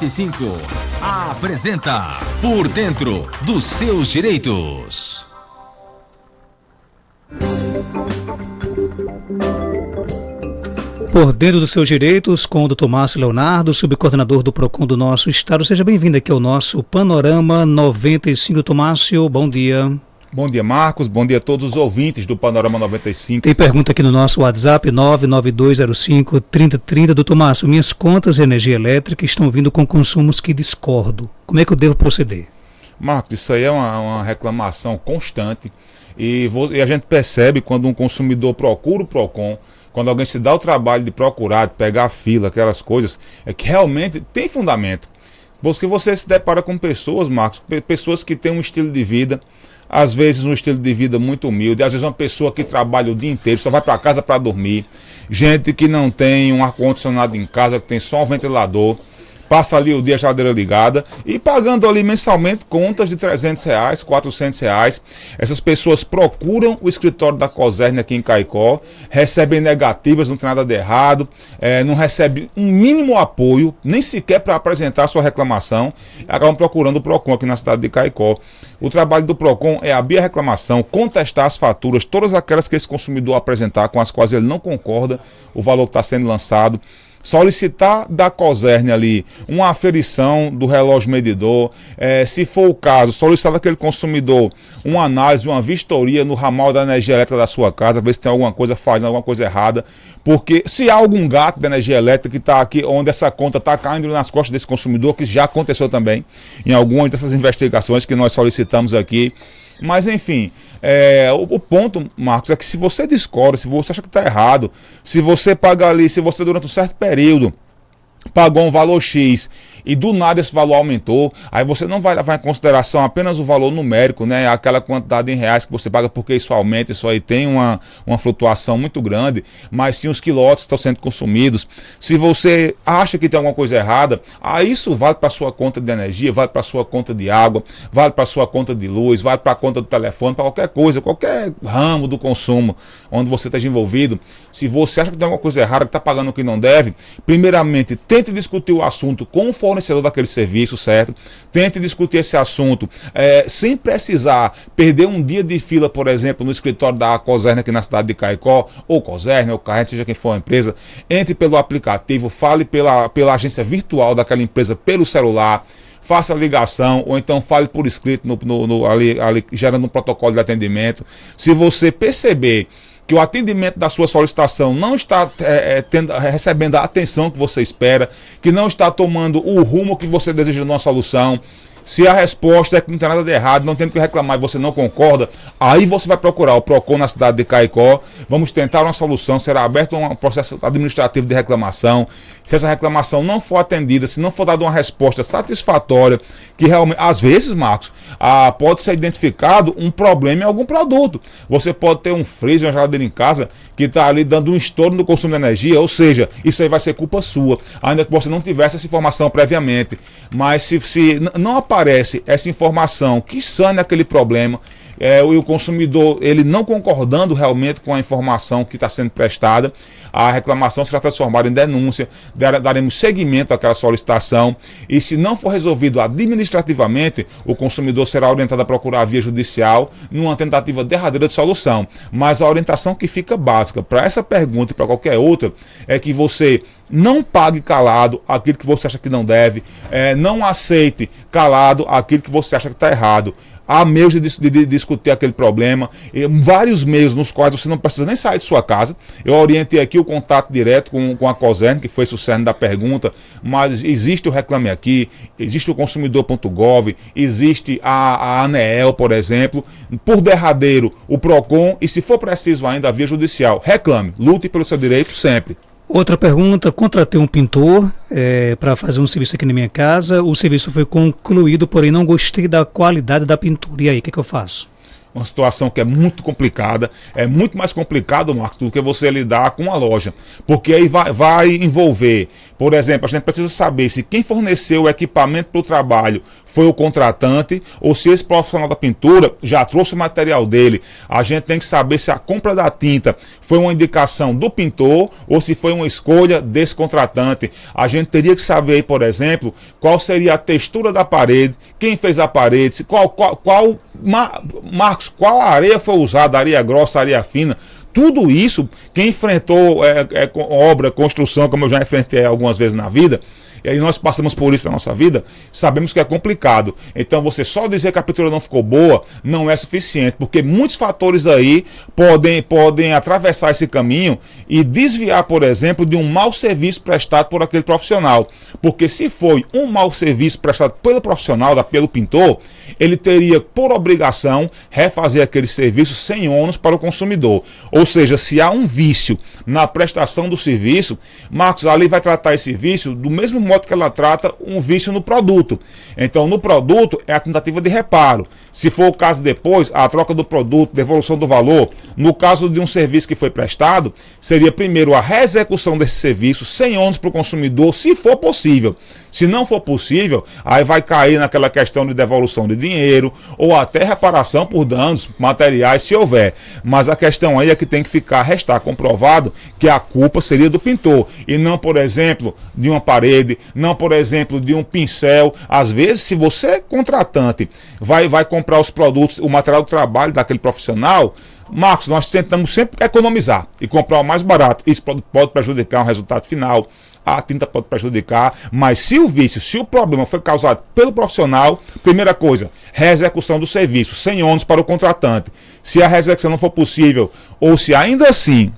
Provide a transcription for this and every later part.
95 apresenta Por Dentro dos Seus Direitos. Por Dentro dos Seus Direitos, com o Dr. Márcio Leonardo, subcoordenador do PROCON do nosso estado. Seja bem-vindo aqui ao nosso Panorama 95. Dr. Márcio, bom dia. Bom dia, Marcos. Bom dia a todos os ouvintes do Panorama 95. Tem pergunta aqui no nosso WhatsApp, 99205-3030. Dr. Márcio, minhas contas de energia elétrica estão vindo com consumos que discordo. Como é que eu devo proceder? Marcos, isso aí é uma reclamação constante e a gente percebe quando um consumidor procura o PROCON, quando alguém se dá o trabalho de procurar, de pegar a fila, aquelas coisas, é que realmente tem fundamento. Porque você se depara com pessoas, Marcos, pessoas que têm um estilo de vida, às vezes um estilo de vida muito humilde, às vezes uma pessoa que trabalha o dia inteiro, só vai para casa para dormir, gente que não tem um ar-condicionado em casa, que tem só um ventilador, passa ali o dia a geladeira ligada e pagando ali mensalmente contas de R$300, R$400. Essas pessoas procuram o escritório da COSERN aqui em Caicó, recebem negativas, não tem nada de errado, não recebe um mínimo apoio, nem sequer para apresentar sua reclamação, acabam procurando o PROCON aqui na cidade de Caicó. O trabalho do PROCON é abrir a reclamação, contestar as faturas, todas aquelas que esse consumidor apresentar, com as quais ele não concorda, o valor que está sendo lançado, solicitar da COSERN ali uma aferição do relógio medidor, se for o caso, solicitar daquele consumidor uma análise, uma vistoria no ramal da energia elétrica da sua casa, ver se tem alguma coisa falhando, alguma coisa errada, porque se há algum gato da energia elétrica que está aqui, onde essa conta está caindo nas costas desse consumidor, que já aconteceu também em algumas dessas investigações que nós solicitamos aqui. Mas enfim, o ponto, Marcos, é que se você discorda, se você acha que está errado, se você paga ali, se você durante um certo período pagou um valor X e do nada esse valor aumentou, aí você não vai levar em consideração apenas o valor numérico, né, aquela quantidade em reais que você paga, porque isso aumenta, isso aí tem uma flutuação muito grande, mas sim os quilowatts estão sendo consumidos. Se você acha que tem alguma coisa errada, aí isso vale para a sua conta de energia, vale para a sua conta de água, vale para a sua conta de luz, vale para a conta do telefone, para qualquer coisa, qualquer ramo do consumo onde você esteja envolvido. Se você acha que tem alguma coisa errada, que está pagando o que não deve, primeiramente tente discutir o assunto com o fornecedor daquele serviço, certo? Tente discutir esse assunto sem precisar perder um dia de fila, por exemplo, no escritório da COSERN aqui na cidade de Caicó, ou COSERN, ou Carrente, seja quem for a empresa. Entre pelo aplicativo, fale pela agência virtual daquela empresa pelo celular, faça a ligação, ou então fale por escrito ali, gerando um protocolo de atendimento. Se você perceber que o atendimento da sua solicitação não está recebendo a atenção que você espera, que não está tomando o rumo que você deseja numa solução, se a resposta é que não tem nada de errado, não tem o que reclamar e você não concorda, aí você vai procurar o PROCON na cidade de Caicó, vamos tentar uma solução, será aberto um processo administrativo de reclamação. Se essa reclamação não for atendida, se não for dada uma resposta satisfatória, que realmente, às vezes, Marcos, pode ser identificado um problema em algum produto. Você pode ter um freezer, uma geladeira em casa, que está ali dando um estouro no consumo de energia, ou seja, isso aí vai ser culpa sua, ainda que você não tivesse essa informação previamente. Mas se não aparece essa informação que sane aquele problema, o consumidor ele não concordando realmente com a informação que está sendo prestada, a reclamação será transformada em denúncia, daremos seguimento àquela solicitação e se não for resolvido administrativamente, o consumidor será orientado a procurar a via judicial numa tentativa derradeira de solução. Mas a orientação que fica básica para essa pergunta e para qualquer outra é que você não pague calado aquilo que você acha que não deve, não aceite calado aquilo que você acha que está errado. Há meios de discutir aquele problema, vários meios nos quais você não precisa nem sair de sua casa. Eu orientei aqui o contato direto com a COSERN, que foi o cerne da pergunta, mas existe o Reclame Aqui, existe o consumidor.gov, existe a ANEEL, por exemplo, por derradeiro o PROCON e, se for preciso ainda, a via judicial. Reclame, lute pelo seu direito sempre. Outra pergunta, contratei um pintor para fazer um serviço aqui na minha casa, o serviço foi concluído, porém não gostei da qualidade da pintura, e aí, o que eu faço? uma situação que é muito complicada, é muito mais complicado, Marcos, do que você lidar com uma loja, porque aí vai envolver, por exemplo, a gente precisa saber se quem forneceu o equipamento para o trabalho foi o contratante, ou se esse profissional da pintura já trouxe o material dele. A gente tem que saber se a compra da tinta foi uma indicação do pintor, ou se foi uma escolha desse contratante. A gente teria que saber, por exemplo, qual seria a textura da parede, quem fez a parede, Marcos, qual areia foi usada, areia grossa, areia fina. Tudo isso, quem enfrentou obra, construção, como eu já enfrentei algumas vezes na vida, e aí nós passamos por isso na nossa vida, sabemos que é complicado. Então você só dizer que a pintura não ficou boa não é suficiente, porque muitos fatores aí podem atravessar esse caminho e desviar, por exemplo, de um mau serviço prestado por aquele profissional. Porque se foi um mau serviço prestado pelo profissional, pelo pintor, ele teria por obrigação refazer aquele serviço sem ônus para o consumidor. Ou seja, se há um vício na prestação do serviço, Marcos, ali vai tratar esse vício do mesmo modo que ela trata um vício no produto. Então, no produto é a tentativa de reparo. Se for o caso depois, a troca do produto, devolução do valor. No caso de um serviço que foi prestado, seria primeiro a reexecução desse serviço sem ônus para o consumidor, se for possível. Se não for possível, aí vai cair naquela questão de devolução de dinheiro ou até reparação por danos materiais, se houver. Mas a questão aí é que tem que restar comprovado que a culpa seria do pintor e não, por exemplo, de uma parede, não, por exemplo, de um pincel. Às vezes, se você, contratante, vai comprar os produtos, o material do trabalho daquele profissional, Marcos, nós tentamos sempre economizar e comprar o mais barato. Isso pode prejudicar o resultado final. A tinta pode prejudicar, mas se o problema foi causado pelo profissional, primeira coisa, reexecução do serviço, sem ônus para o contratante. Se a reexecução não for possível, ou se ainda assim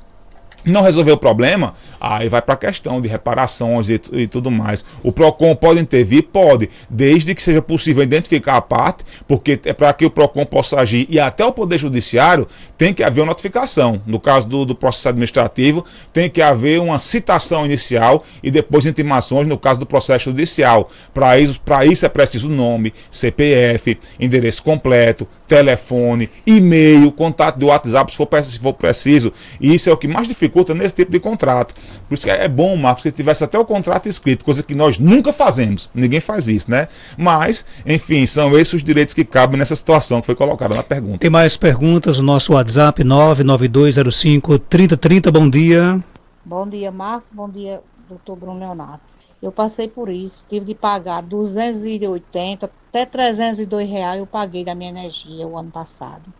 não resolver o problema, aí vai para a questão de reparações e tudo mais. O PROCON pode intervir? Pode, desde que seja possível identificar a parte, porque é para que o PROCON possa agir e até o Poder Judiciário tem que haver uma notificação. No caso do processo administrativo, tem que haver uma citação inicial e depois intimações no caso do processo judicial. Para isso é preciso nome, CPF, endereço completo, telefone, e-mail, contato do WhatsApp se for preciso. E isso é o que mais dificulta nesse tipo de contrato. Por isso que é bom, Marcos, que tivesse até o contrato escrito, coisa que nós nunca fazemos. Ninguém faz isso, né? Mas, enfim, são esses os direitos que cabem nessa situação que foi colocada na pergunta. Tem mais perguntas no nosso WhatsApp 99205-3030. Bom dia. Bom dia, Marcos. Bom dia, doutor Bruno Leonardo. Eu passei por isso, tive de pagar 280 até 302 reais eu paguei da minha energia o ano passado.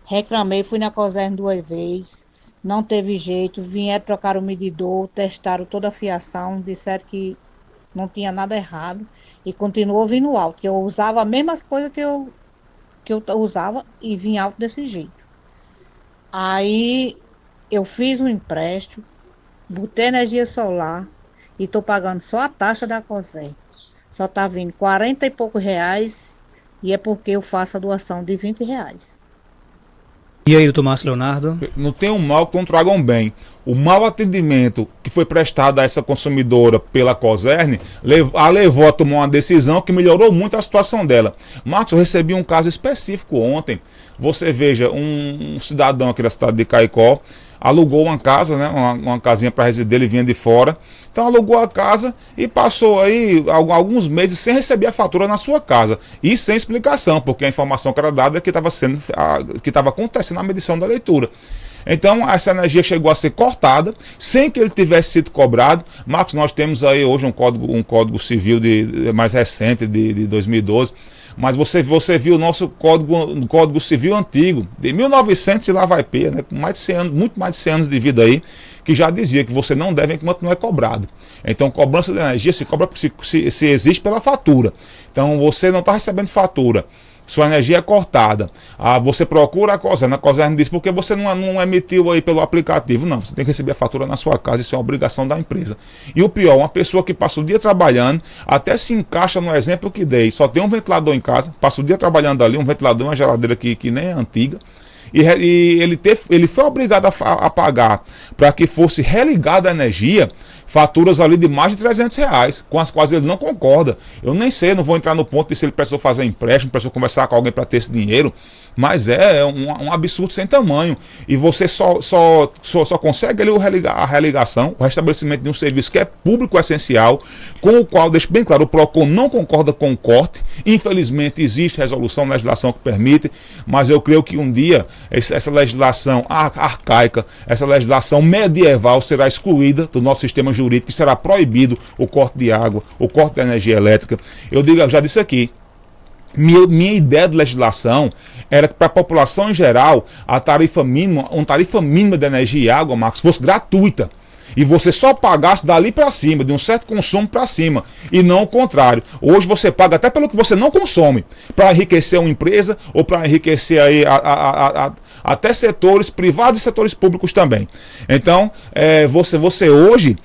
Reclamei, fui na COSERN 2 vezes, não teve jeito, vieram trocar o medidor, testaram toda a fiação, disseram que não tinha nada errado e continuou vindo alto, que eu usava as mesmas coisas que eu usava e vinha alto desse jeito. Aí eu fiz um empréstimo, botei energia solar e estou pagando só a taxa da COSERN. Só está vindo 40 e poucos reais e é porque eu faço a doação de 20 reais. E aí, doutor Márcio Leonardo? Não tem um mal que não tragam bem. O mau atendimento que foi prestado a essa consumidora pela COSERN a levou a tomar uma decisão que melhorou muito a situação dela. Marcos, eu recebi um caso específico ontem. Você veja, um cidadão aqui da cidade de Caicó alugou uma casa, né, uma casinha para residir, ele vinha de fora. Então alugou a casa e passou aí alguns meses sem receber a fatura na sua casa. E sem explicação, porque a informação que era dada é que estava acontecendo a medição da leitura. Então essa energia chegou a ser cortada sem que ele tivesse sido cobrado. Marcos, nós temos aí hoje um código civil mais recente, de 2012. Mas você viu o nosso código civil antigo, de 1900 e lá vai pé, né, com mais de 100 anos, muito mais de 100 anos de vida aí, que já dizia que você não deve enquanto não é cobrado. Então, cobrança de energia se cobra se existe pela fatura. Então, você não está recebendo fatura, sua energia é cortada. Você procura a COSERN diz porque você não emitiu aí pelo aplicativo. Não, você tem que receber a fatura na sua casa, isso é uma obrigação da empresa. E o pior, uma pessoa que passa o dia trabalhando, até se encaixa no exemplo que dei, só tem um ventilador em casa, passa o dia trabalhando ali, um ventilador, uma geladeira que nem é antiga, e ele foi obrigado a pagar para que fosse religada a energia, faturas ali de mais de R$ 300, com as quais ele não concorda. Eu nem sei, não vou entrar no ponto de se ele precisou fazer empréstimo, precisou conversar com alguém para ter esse dinheiro, mas é um absurdo sem tamanho. E você só consegue ali a religação, o restabelecimento de um serviço que é público essencial, com o qual, deixo bem claro, o PROCON não concorda com o corte. Infelizmente existe resolução, legislação que permite, mas eu creio que um dia essa legislação arcaica, essa legislação medieval será excluída do nosso sistema jurídico e será proibido o corte de água, o corte da energia elétrica. Eu já disse aqui, minha ideia de legislação era que para a população em geral, uma tarifa mínima de energia e água, Marcos, fosse gratuita. E você só pagasse dali para cima, de um certo consumo para cima, e não o contrário. Hoje você paga até pelo que você não consome, para enriquecer uma empresa ou para enriquecer aí até setores privados e setores públicos também. Então, você hoje,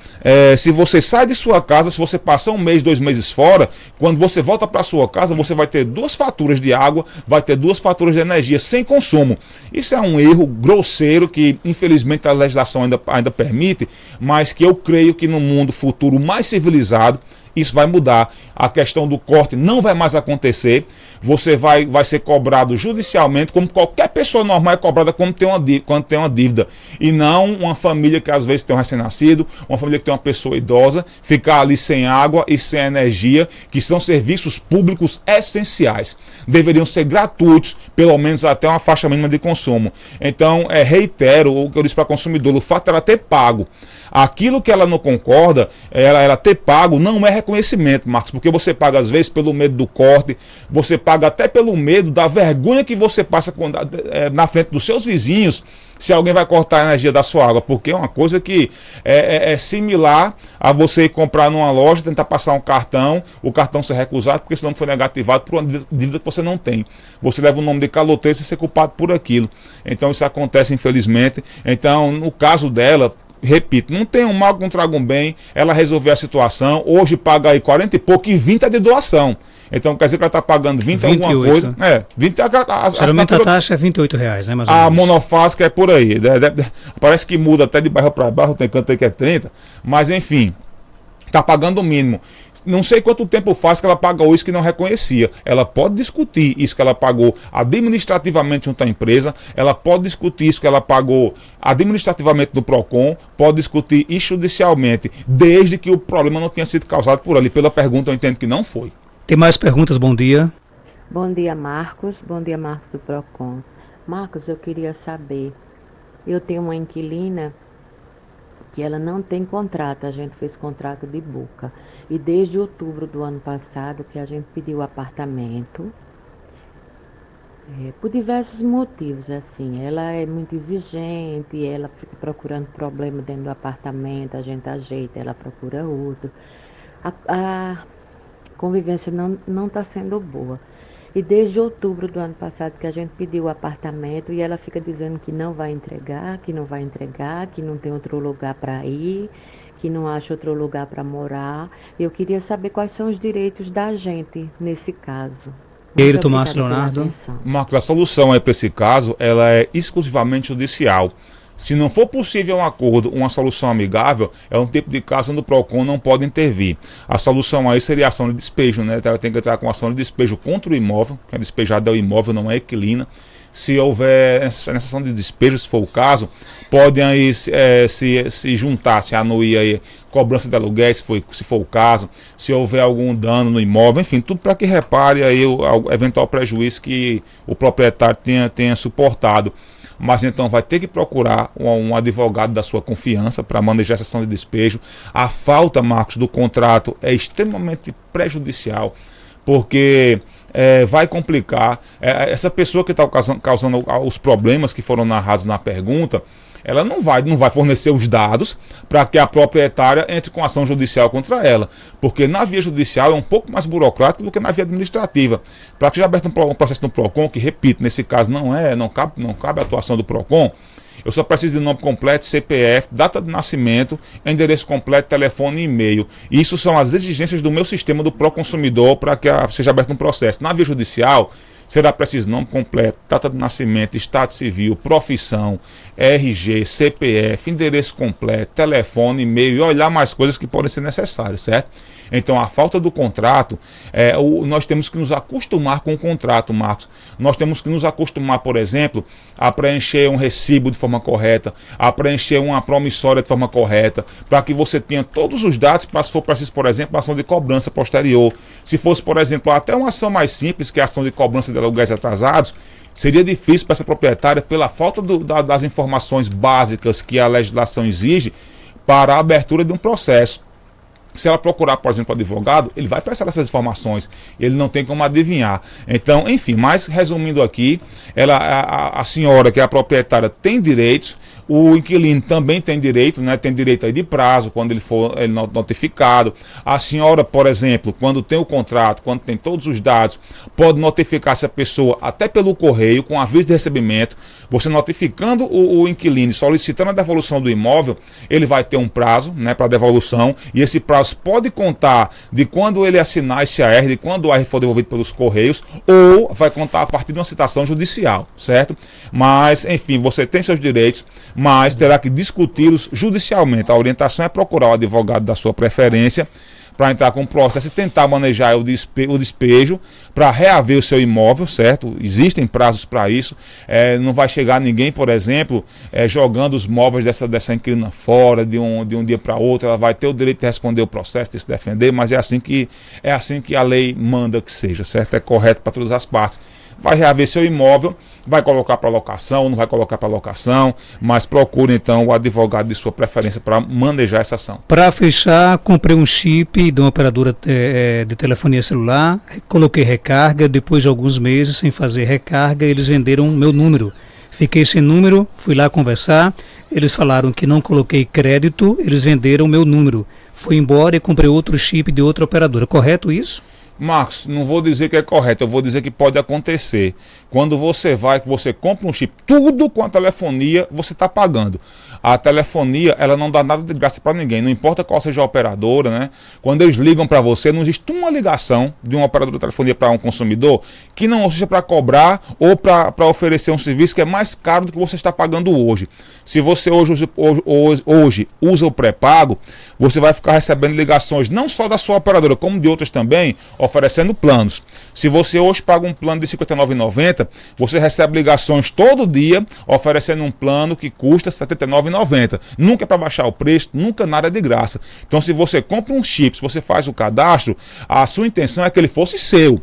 se você sai de sua casa, se você passar 1 mês, 2 meses fora, quando você volta para sua casa, você vai ter 2 faturas de água, vai ter 2 faturas de energia sem consumo. Isso é um erro grosseiro que, infelizmente, a legislação ainda permite, mas que eu creio que no mundo futuro mais civilizado, isso vai mudar. A questão do corte não vai mais acontecer. Você vai ser cobrado judicialmente, como qualquer pessoa normal é cobrada quando tem uma dívida. E não uma família que às vezes tem um recém-nascido, uma família que tem uma pessoa idosa, ficar ali sem água e sem energia, que são serviços públicos essenciais. Deveriam ser gratuitos, pelo menos até uma faixa mínima de consumo. Então, reitero o que eu disse para a consumidora, o fato dela ter pago aquilo que ela não concorda, ela ter pago, não é reconhecimento, Marcos, porque você paga às vezes pelo medo do corte, você paga até pelo medo da vergonha que você passa na frente dos seus vizinhos, se alguém vai cortar a energia da sua água, porque é uma coisa que é similar a você ir comprar numa loja, tentar passar um cartão, o cartão ser recusado, porque esse nome foi negativado por uma dívida que você não tem. Você leva o nome de caloteiro e ser culpado por aquilo. Então isso acontece, infelizmente. Então, no caso dela, repito, não tem um mal que não traga um bem, ela resolveu a situação, hoje paga aí 40 e pouco e 20 é de doação. Então quer dizer que ela está pagando 20 alguma coisa. 20 geralmente a taxa é R$ 28, né? Mais ou a menos. monofásica é por aí. Parece que muda até de bairro para bairro, tem canto aí que é 30, mas enfim, está pagando o mínimo. Não sei quanto tempo faz que ela pagou isso que não reconhecia. Ela pode discutir isso que ela pagou administrativamente junto à empresa, ela pode discutir isso que ela pagou administrativamente no PROCON, pode discutir isso judicialmente, desde que o problema não tenha sido causado por ali. Pela pergunta eu entendo que não foi. Tem mais perguntas? Bom dia. Bom dia, Marcos. Bom dia, Marcos do PROCON. Marcos, eu queria saber, eu tenho uma inquilina que ela não tem contrato, a gente fez contrato de boca. E desde outubro do ano passado que a gente pediu apartamento, por diversos motivos, assim, ela é muito exigente, ela fica procurando problema dentro do apartamento, a gente ajeita, ela procura outro. A convivência não está sendo boa. E desde outubro do ano passado que a gente pediu o apartamento e ela fica dizendo que não vai entregar, que não tem outro lugar para ir, que não acha outro lugar para morar. Eu queria saber quais são os direitos da gente nesse caso. Queiro Tomás Leonardo. Marcos, a solução aí para esse caso, ela é exclusivamente judicial. Se não for possível um acordo, uma solução amigável, é um tipo de caso onde o PROCON não pode intervir. A solução aí seria a ação de despejo, né? Ela tem que entrar com ação de despejo contra o imóvel, que é despejado é o imóvel, não é a inquilina. Se houver essa ação de despejo, se for o caso, podem aí se juntar, se anuir aí cobrança de aluguéis, se for o caso, se houver algum dano no imóvel, enfim, tudo para que repare aí o eventual prejuízo que o proprietário tenha suportado. Mas então vai ter que procurar um advogado da sua confiança para manejar essa ação de despejo. A falta, Marcos, do contrato é extremamente prejudicial, porque vai complicar. Essa pessoa que está causando os problemas que foram narrados na pergunta, ela não vai fornecer os dados para que a proprietária entre com ação judicial contra ela, porque na via judicial é um pouco mais burocrático do que na via administrativa. Para que seja aberto um processo no PROCON, que repito, nesse caso não cabe a atuação do PROCON, Eu só preciso de nome completo, CPF, data de nascimento, endereço completo, telefone e e-mail. Isso são as exigências do meu sistema do Proconsumidor para que seja aberto um processo. Na via judicial, será preciso nome completo, data de nascimento, estado civil, profissão, RG, CPF, endereço completo, telefone, e-mail e olhar mais coisas que podem ser necessárias, certo? Então, a falta do contrato, nós temos que nos acostumar com o contrato, Marcos. Nós temos que nos acostumar, por exemplo, a preencher um recibo de forma correta, a preencher uma promissória de forma correta, para que você tenha todos os dados, para se for preciso, por exemplo, ação de cobrança posterior. Se fosse, por exemplo, até uma ação mais simples, que é a ação de cobrança de aluguéis atrasados, seria difícil para essa proprietária, pela falta das informações básicas que a legislação exige para a abertura de um processo. Se ela procurar, por exemplo, o advogado, ele vai prestar essas informações, ele não tem como adivinhar. Então, enfim, mas resumindo aqui, a senhora que é a proprietária tem direitos, o inquilino também tem direito, né? Tem direito aí de prazo, quando ele for notificado. A senhora, por exemplo, quando tem o contrato, quando tem todos os dados, pode notificar essa pessoa até pelo correio, com aviso de recebimento. Você notificando o inquilino, solicitando a devolução do imóvel, ele vai ter um prazo, né, para devolução, e esse prazo pode contar de quando ele assinar esse AR, de quando o AR for devolvido pelos correios, ou vai contar a partir de uma citação judicial, certo? Mas, enfim, você tem seus direitos, mas terá que discuti-los judicialmente. A orientação é procurar o advogado da sua preferência para entrar com o processo e tentar manejar o despejo para reaver o seu imóvel, certo? Existem prazos para isso. Não vai chegar ninguém, por exemplo, jogando os móveis dessa inquilina fora de um dia para outro. Ela vai ter o direito de responder o processo, de se defender, mas é assim que a lei manda que seja, certo? É correto para todas as partes. Vai reaver seu imóvel, vai colocar para locação, não vai colocar para locação, mas procure então o advogado de sua preferência para manejar essa ação. Para fechar, comprei um chip de uma operadora de telefonia celular, coloquei recarga, depois de alguns meses sem fazer recarga, eles venderam meu número. Fiquei sem número, fui lá conversar, eles falaram que não coloquei crédito, eles venderam meu número. Fui embora e comprei outro chip de outra operadora. Correto isso? Marcos, não vou dizer que é correto, eu vou dizer que pode acontecer. Quando você compra um chip, tudo com a telefonia você está pagando. A telefonia, ela não dá nada de graça para ninguém, não importa qual seja a operadora, né? Quando eles ligam para você, não existe uma ligação de uma operadora de telefonia para um consumidor que não seja para cobrar ou para oferecer um serviço que é mais caro do que você está pagando hoje. Se você hoje usa o pré-pago, você vai ficar recebendo ligações não só da sua operadora, como de outras também, oferecendo planos. Se você hoje paga um plano de R$ 59,90, você recebe ligações todo dia oferecendo um plano que custa R$ 79,90. Nunca é para baixar o preço, nunca nada é de graça. Então, se você compra um chip, se você faz o cadastro, a sua intenção é que ele fosse seu.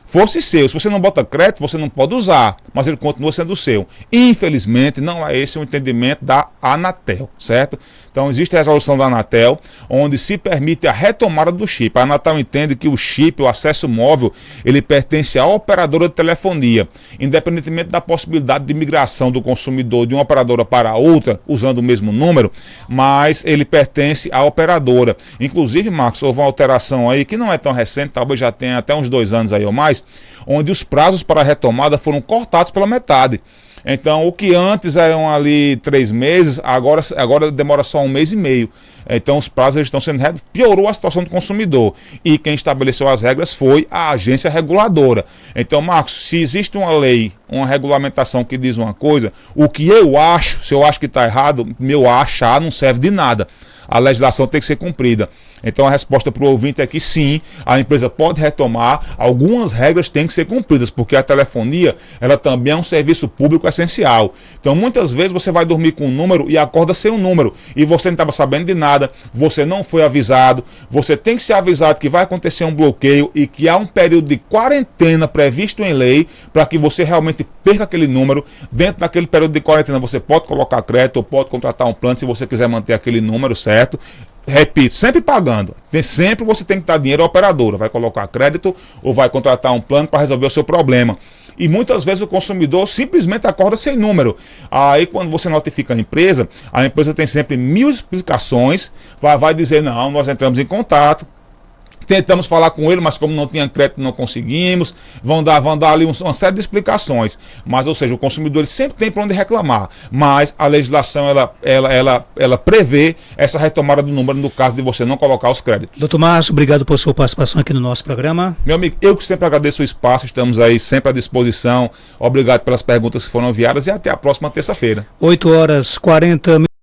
Se você não bota crédito, você não pode usar, mas ele continua sendo seu. Infelizmente, não é esse o entendimento da Anatel, certo? Então, existe a resolução da Anatel, onde se permite a retomada do chip. A Anatel entende que o chip, o acesso móvel, ele pertence à operadora de telefonia, independentemente da possibilidade de migração do consumidor de uma operadora para outra, usando o mesmo número, mas ele pertence à operadora. Inclusive, Marcos, houve uma alteração aí, que não é tão recente, talvez já tenha até uns 2 anos aí ou mais, onde os prazos para a retomada foram cortados pela metade. Então, o que antes eram ali 3 meses, agora demora só 1 mês e meio. Então, os prazos estão sendo reduzidos. Piorou a situação do consumidor. E quem estabeleceu as regras foi a agência reguladora. Então, Marcos, se existe uma lei, uma regulamentação que diz uma coisa, o que eu acho, se eu acho que está errado, meu achar não serve de nada. A legislação tem que ser cumprida. Então a resposta para o ouvinte é que sim, a empresa pode retomar, algumas regras têm que ser cumpridas, porque a telefonia, ela também é um serviço público essencial. Então muitas vezes você vai dormir com um número e acorda sem um número, e você não estava sabendo de nada, você não foi avisado, você tem que ser avisado que vai acontecer um bloqueio e que há um período de quarentena previsto em lei para que você realmente perca aquele número. Dentro daquele período de quarentena você pode colocar crédito ou pode contratar um plano se você quiser manter aquele número, certo? Repito, sempre pagando. Sempre você tem que dar dinheiro à operadora. Vai colocar crédito ou vai contratar um plano para resolver o seu problema. E muitas vezes o consumidor simplesmente acorda sem número. Aí quando você notifica a empresa tem sempre 1000 explicações. Vai dizer, não, nós entramos em contato, Tentamos falar com ele, mas como não tinha crédito, não conseguimos. Vão dar ali uma série de explicações. Mas, ou seja, o consumidor ele sempre tem para onde reclamar. Mas a legislação, ela prevê essa retomada do número no caso de você não colocar os créditos. Doutor Márcio, obrigado por sua participação aqui no nosso programa. Meu amigo, eu que sempre agradeço o espaço. Estamos aí sempre à disposição. Obrigado pelas perguntas que foram enviadas e até a próxima terça-feira. 8h40.